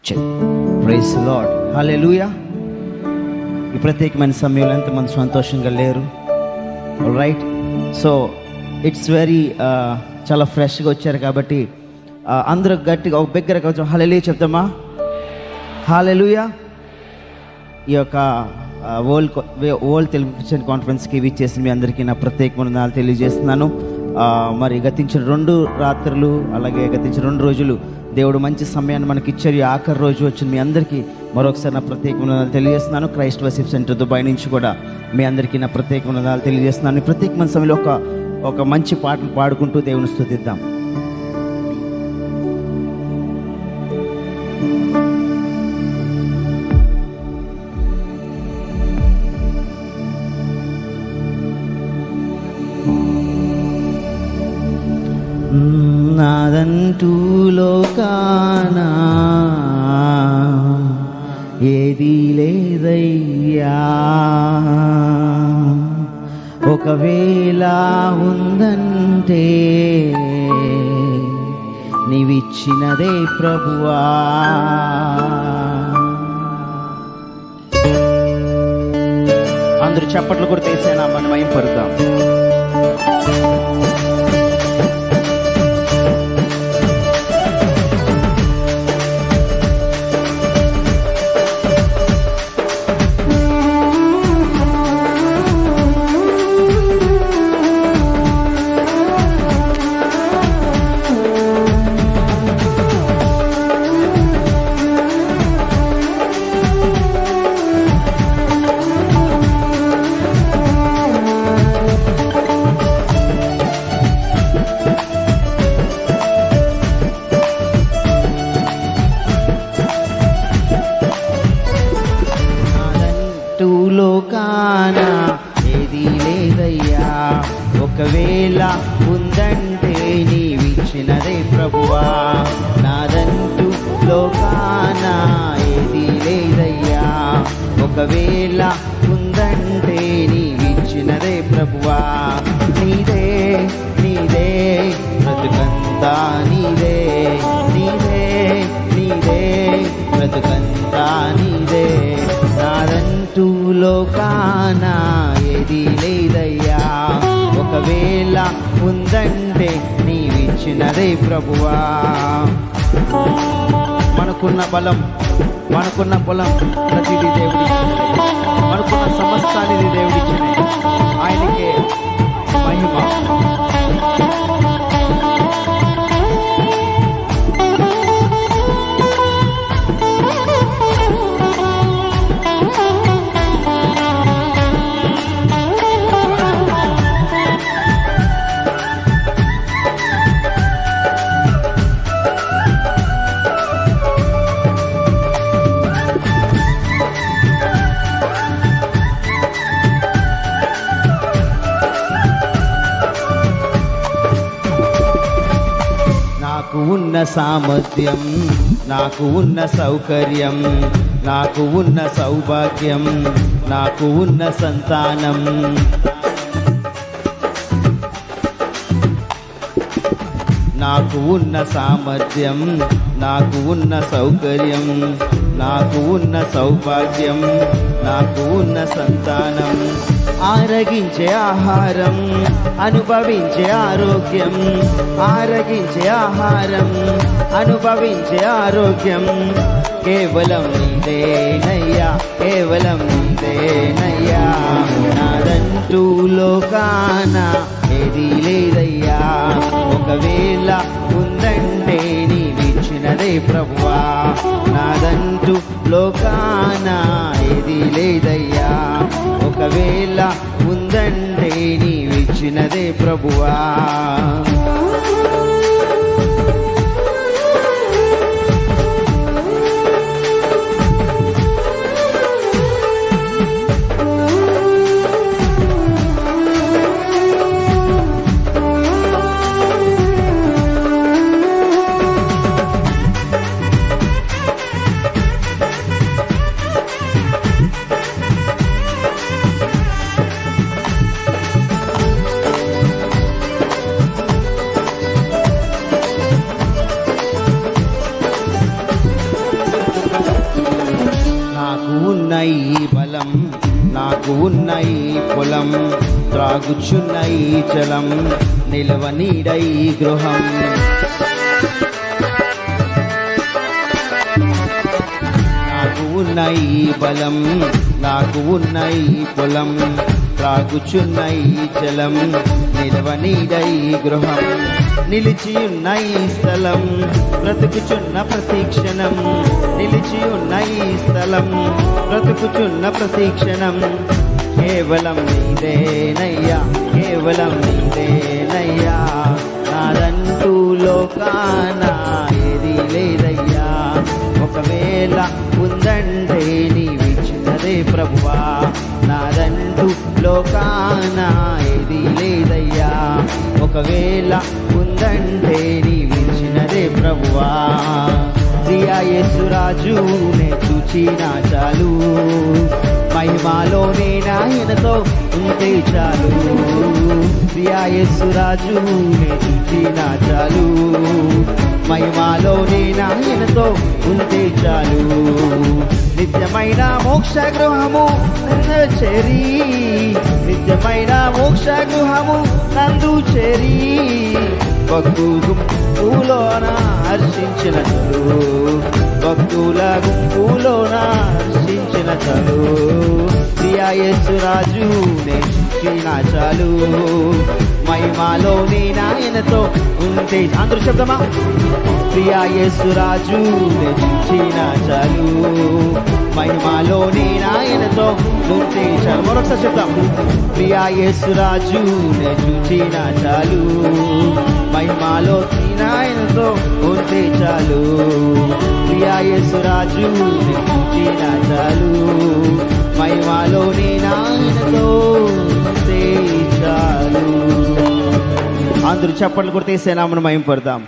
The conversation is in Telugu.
ప్రైజ్ ది లార్డ్, హల్లెలూయా. ఈ ప్రత్యేకమైన సమయంలో ఎంతమంది సంతోషంగా లేరు? రైట్. సో ఇట్స్ వెరీ చాలా ఫ్రెష్గా వచ్చారు కాబట్టి అందరూ గట్టిగా ఒక బిగ్గరగా కొంచెం హల్లెలూయా చెప్తామా? హల్లెలూయా. ఈ యొక్క వరల్డ్ తెలుగు క్రిస్టియన్ కాన్ఫరెన్స్కి విచ్చేసి మీ అందరికీ నా ప్రత్యేకమైన వందనాలు తెలియజేస్తున్నాను. మరి గతించిన 2 రాత్రులు అలాగే గతించిన 2 రోజులు దేవుడు మంచి సమయాన్ని మనకి ఇచ్చారు. ఈ ఆఖరి రోజు వచ్చిన మీ అందరికీ మరొకసారి నా ప్రత్యేకమైన వందనాలు తెలియజేస్తున్నాను. క్రైస్ట్ వర్షిప్ సెంటర్ దుబాయ్ నుంచి కూడా మీ అందరికీ నా ప్రత్యేకమైన వందనాలు తెలియజేస్తున్నాను. ఈ ప్రత్యేకమైన సమయంలో ఒక మంచి పాటలు పాడుకుంటూ దేవుని స్తుతిద్దాం. నాదంటూ లోకానా ఏది లేదయ్యా, ఒకవేళ ఉందంటే నీవిచ్చినదే ప్రభువా. అందరూ చప్పట్లు కూడా తీసేనా మనం మహిమపడతాం. లోకానా ఏది లేదయ్యా, ఒకవేళ ఉందంటే నీవిచ్చినదే ప్రభువా. నాదంటూ లోకానా ఏది లేదయ్యా, ఒకవేళ ఉందంటే నీవిచ్చినదే ప్రభువా. నీదే నీదే బ్రతుకంతా నీదే, నీదే నీదే బ్రతుకంతా నీదే. నాదంటూ లోకానా ఏది లేదయ్యా, ఒకవేళ ఉందంటే నీవిచ్చినదే ప్రభువా. మనకున్న బలం, మనకున్న పొలం ప్రతిదీ దేవుడిచ్చినది, మనకున్న సమస్తాన్ని దేవుడిచ్చినది. ఆయనకే మహిమ. నాకు ఉన్న సామర్థ్యం, నాకు ఉన్న సౌకర్యం, నాకు ఉన్న సౌభాగ్యం, నాకు ఉన్న సంతానం, నాకు ఉన్న సామర్థ్యం, నాకు ఉన్న సౌకర్యం, నాకు ఉన్న సౌభాగ్యం, నాకు ఉన్న సంతానం, ఆరగించే ఆహారం, అనుభవించే ఆరోగ్యం, ఆరగించే ఆహారం, అనుభవించే ఆరోగ్యం, కేవలం నీదేనయ్యా, కేవలం నీదేనయ్యా. నాదంటూ లోకానా ఏది లేదయ్యా, ఒకవేళ ఉందంటే నీవిచ్చినదే ప్రభువా. నాదంటూ లోకానా ఏది లేదయ్యా, ఒకవేళ ఉందంటే నీవిచ్చినదే ప్రభువా. నాకు ఉన్న ఈ బలం, నాకు ఉన్న ఈ పొలం, త్రాగుచున్న ఈ జలం, నిలవ నీడ ఈ గృహం. నాకు ఉన్న ఈ బలం, నాకు ఉన్న ఈ పొలం, త్రాగుచున్న ఈ జలం, నిలవ నీడ ఈ గృహం. నిలిచి ఉన్న ఈ స్థలం, బ్రతుకుచున్న ప్రతీక్షణం, నిలిచి ఉన్న ఈ స్థలం, బ్రతుకుచున్న ప్రతీక్షణం. కేవలం నీదేనయ్యా, కేవలం నీదేనయ్యా, నాదంటూ లోకాన ఏది లేదయ్యా. ఒకవేళ ఉందంటే నీవిచ్చినదే ప్రభువా, నాదంటూ లోకాన ఏది లేదయ్యా. ఒకవేళ ఉందంటే నీవిచ్చినదే ప్రభువా. ప్రియా యేసురాజు నే చూచినా చాలు, మహిమాలో నేనాయనతో ఉంటే చాలు. ప్రియా యేసురాజు నే చూచినా చాలు, మహిమాలో నేనాయనతో ఉంటే చాలు. నిత్యమైన మోక్ష గృహము నన్ను చేరి, నిత్యమైన మోక్ష గృహము నందు చేరి, భక్తుల గుంపులోన హర్షించిన చలు, భక్తుల గుంపులోన హర్షించిన చలు. ప్రియా యేసురాజు నే చూచినా చాలు, మహిమాలో నేనాయనతో ఉంటే. అందరూ చెప్తామా? ప్రియా యేసురాజు నే చూచినా చాలు, మహిమాలో నేనాయనతో ఉంటే చాలు. మరొకసారి చెప్తాం. ప్రియా యేసురాజు నే చూచినా చాలు, మహిమాలో నేనాయనతో ఉంటే చాలు. ప్రియా యేసురాజు నే చూచినా చాలు, మహిమాలో నేనాయనతో ఉంటే చాలు. అందరూ చప్పట్లు కొడితే యేసు నామమున మహిమ పడదాం.